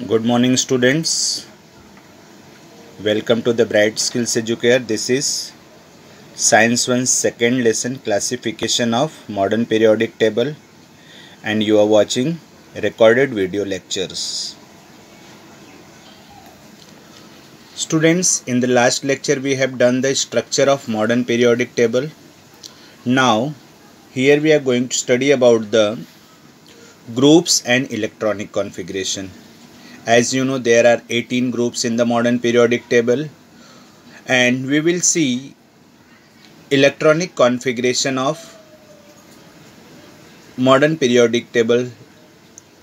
Good morning, students. Welcome to the Bright Skills Educare. This is Science 1 second lesson, classification of modern periodic table, and you are watching recorded video lectures. Students, in the last lecture we have done the structure of modern periodic table. Now here we are going to study about the groups and electronic configuration. As you know, there are 18 groups in the modern periodic table, and we will see electronic configuration of modern periodic table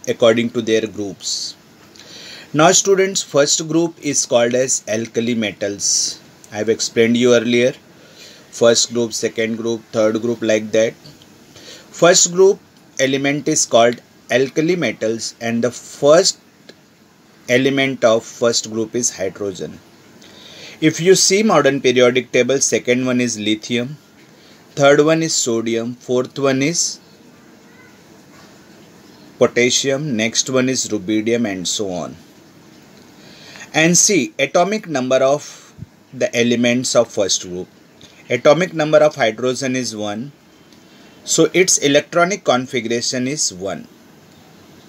according to their groups. Now students, first group is called as alkali metals. I have explained you earlier. First group, second group, third group, like that. First group element is called alkali metals, and the first element of first group is hydrogen. If you see modern periodic table, second one is lithium, third one is sodium, fourth one is potassium, next one is rubidium, and so on. And see atomic number of the elements of first group. Atomic number of hydrogen is 1, so its electronic configuration is 1.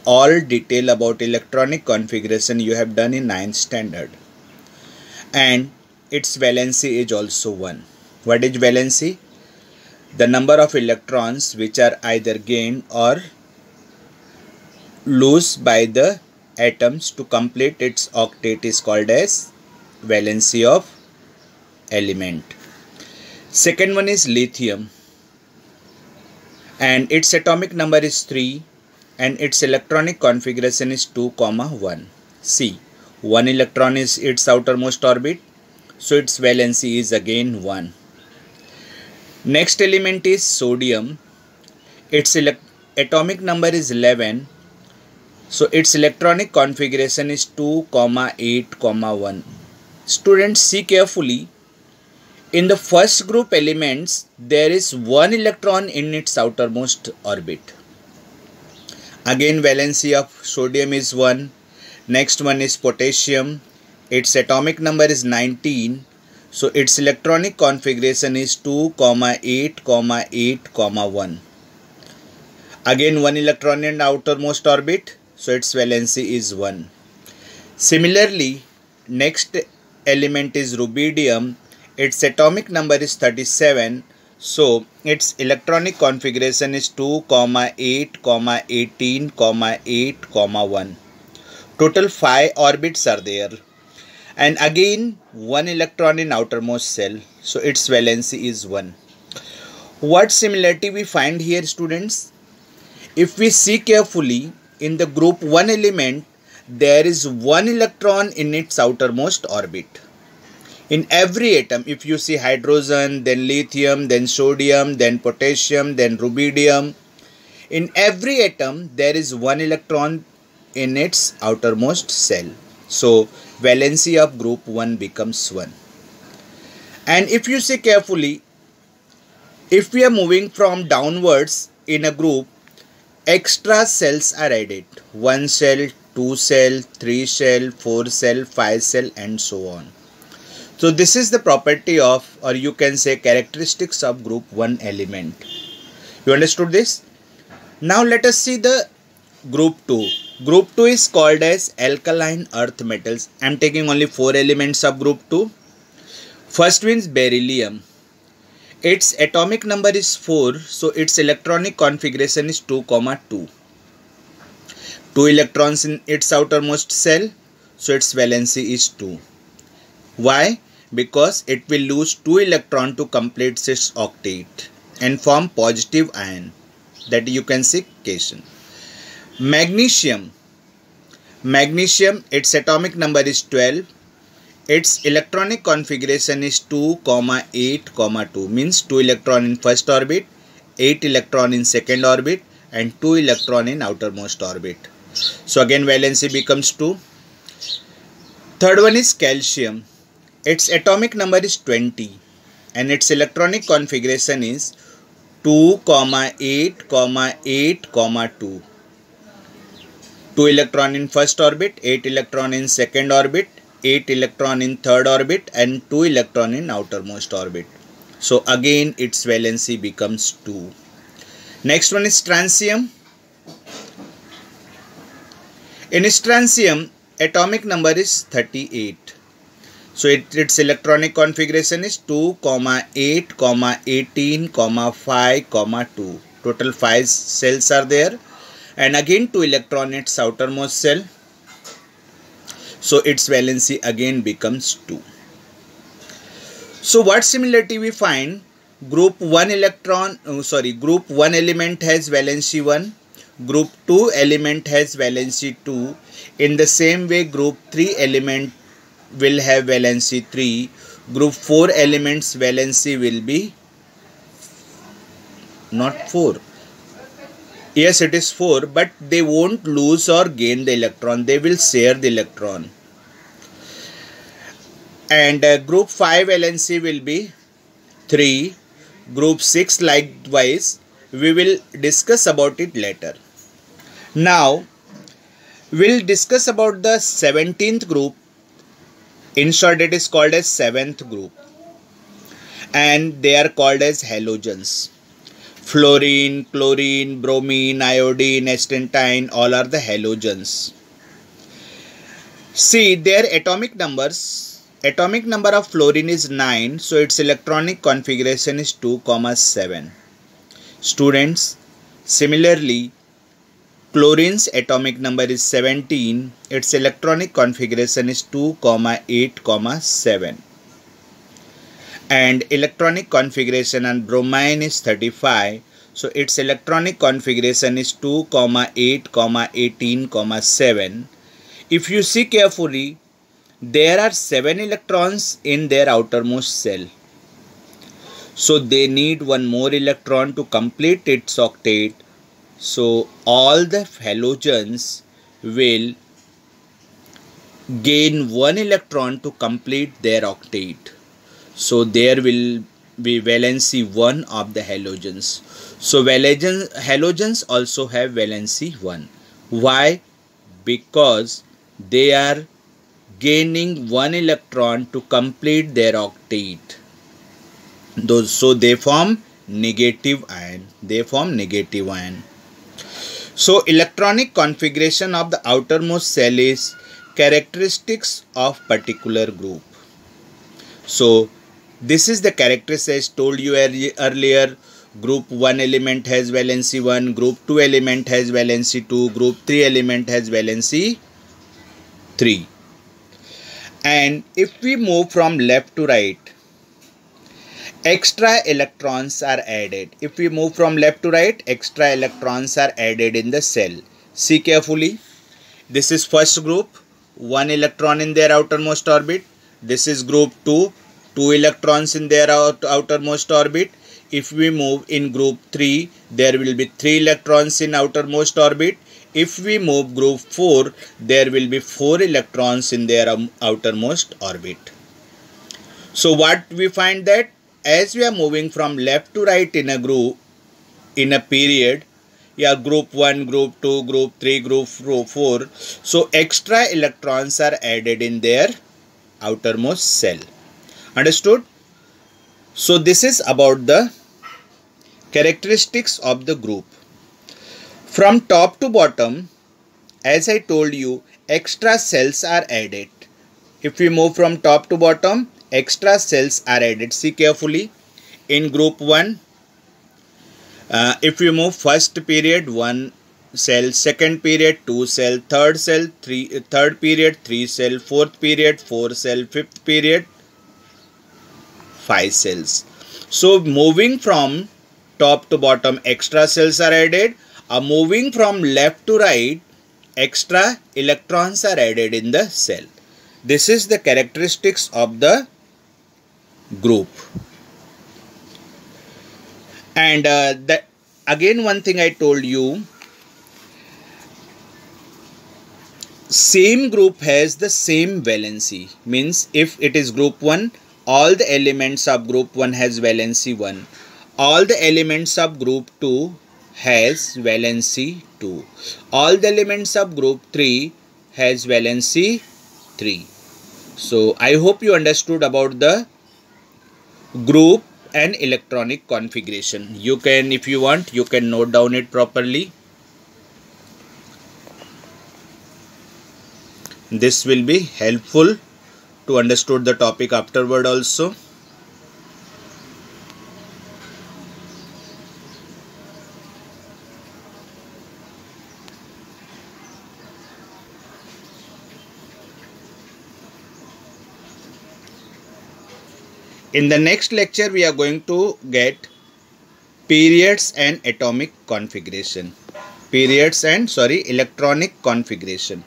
All detail about electronic configuration you have done in 9th standard. And its valency is also 1. What is valency? The number of electrons which are either gained or lose by the atoms to complete its octet is called as valency of element. Second one is lithium, and its atomic number is 3, and its electronic configuration is 2, 1. See, 1 electron is its outermost orbit, so its valency is again 1. Next element is sodium. Its atomic number is 11, so its electronic configuration is 2, 8, 1. Students, see carefully. In the first group elements, there is 1 electron in its outermost orbit. Again, valency of sodium is 1. Next one is potassium. Its atomic number is 19. So its electronic configuration is 2, 8, 8, 1. Again, 1 electron in outermost orbit. So its valency is 1. Similarly, next element is rubidium. Its atomic number is 37. So its electronic configuration is 2, 8, 18, 8, 1. Total 5 orbits are there. And again 1 electron in outermost cell. So its valency is 1. What similarity we find here, students? If we see carefully, in the group 1 element, there is 1 electron in its outermost orbit. In every atom, if you see hydrogen, then lithium, then sodium, then potassium, then rubidium, in every atom there is 1 electron in its outermost cell. So valency of group 1 becomes 1. And if you see carefully, if we are moving from downwards in a group, extra cells are added. 1 cell, 2 cell, 3 cell, 4 cell, 5 cell, and so on. So this is the property of, or you can say characteristics of group 1 element. You understood this? Now let us see the group 2. Group 2 is called as alkaline earth metals. I am taking only 4 elements of group 2. First one is beryllium. Its atomic number is 4, so its electronic configuration is 2, 2. 2 electrons in its outermost cell, so its valency is 2. Why? Because it will lose 2 electrons to complete its octet and form positive ion, that you can see cation. Magnesium. Magnesium, its atomic number is 12. Its electronic configuration is 2, 8, 2. Means 2 electron in first orbit, 8 electron in second orbit, and 2 electron in outermost orbit. So again valency becomes 2. Third one is calcium. Its atomic number is 20 and its electronic configuration is 2, 8, 8, 2. 2 electron in first orbit, 8 electron in second orbit, 8 electron in third orbit, and 2 electron in outermost orbit. So again its valency becomes 2. Next one is strontium. In strontium, atomic number is 38. So its electronic configuration is 2, 8, 18, 5, 2. Total 5 cells are there. And again 2 electron its outermost cell. So its valency again becomes 2. So what similarity we find? Group 1 element has valency 1. Group 2 element has valency 2. In the same way, group 3 element will have valency 3. Group 4 elements valency will be not 4. Yes, it is 4, but they won't lose or gain the electron. They will share the electron. And group 5 valency will be 3. Group 6 likewise. We will discuss about it later. Now, we'll discuss about the 17th group. In short, it is called as 7th group. And they are called as halogens. Fluorine, chlorine, bromine, iodine, astatine, all are the halogens. See, their atomic numbers. Atomic number of fluorine is 9, so its electronic configuration is 2, 7. Students, similarly, chlorine's atomic number is 17, its electronic configuration is 2, 8, 7. And electronic configuration on bromine is 35, so its electronic configuration is 2, 8, 18, 7. If you see carefully, there are 7 electrons in their outermost cell. So they need one more electron to complete its octet. So all the halogens will gain one electron to complete their octet. So there will be valency 1 of the halogens. So halogens also have valency 1. Why? Because they are gaining one electron to complete their octet. So they form negative ion. So electronic configuration of the outermost cell is characteristics of particular group. So this is the characteristics I told you earlier. Group 1 element has valency 1, group 2 element has valency 2, group 3 element has valency 3. And if we move from left to right, extra electrons are added. If we move from left to right, extra electrons are added in the cell. See carefully. This is first group, 1 electron in their outermost orbit. This is group 2, 2 electrons in their outermost orbit. If we move in group 3, there will be 3 electrons in outermost orbit. If we move group 4, there will be 4 electrons in their outermost orbit. So what we find that as we are moving from left to right in a group, in a period, group 1, group 2, group 3, group 4, so extra electrons are added in their outermost cell. Understood? So this is about the characteristics of the group. From top to bottom, as I told you, extra cells are added. If we move from top to bottom, extra cells are added. See carefully. In group 1, if we move first period, 1 cell, second period, 2 cell, third period, 3 cell, fourth period, 4 cell, fifth period, 5 cells. So moving from top to bottom, extra cells are added. Moving from left to right, extra electrons are added in the cell. This is the characteristics of the group. And again one thing I told you, same group has the same valency. Means if it is group 1, all the elements of group 1 has valency 1. All the elements of group 2 has valency 2. All the elements of group 3 has valency 3. So I hope you understood about the group and electronic configuration. You can, if you want, you can note down it properly. This will be helpful to understood the topic afterward also. In the next lecture, we are going to get periods and atomic configuration. Electronic configuration.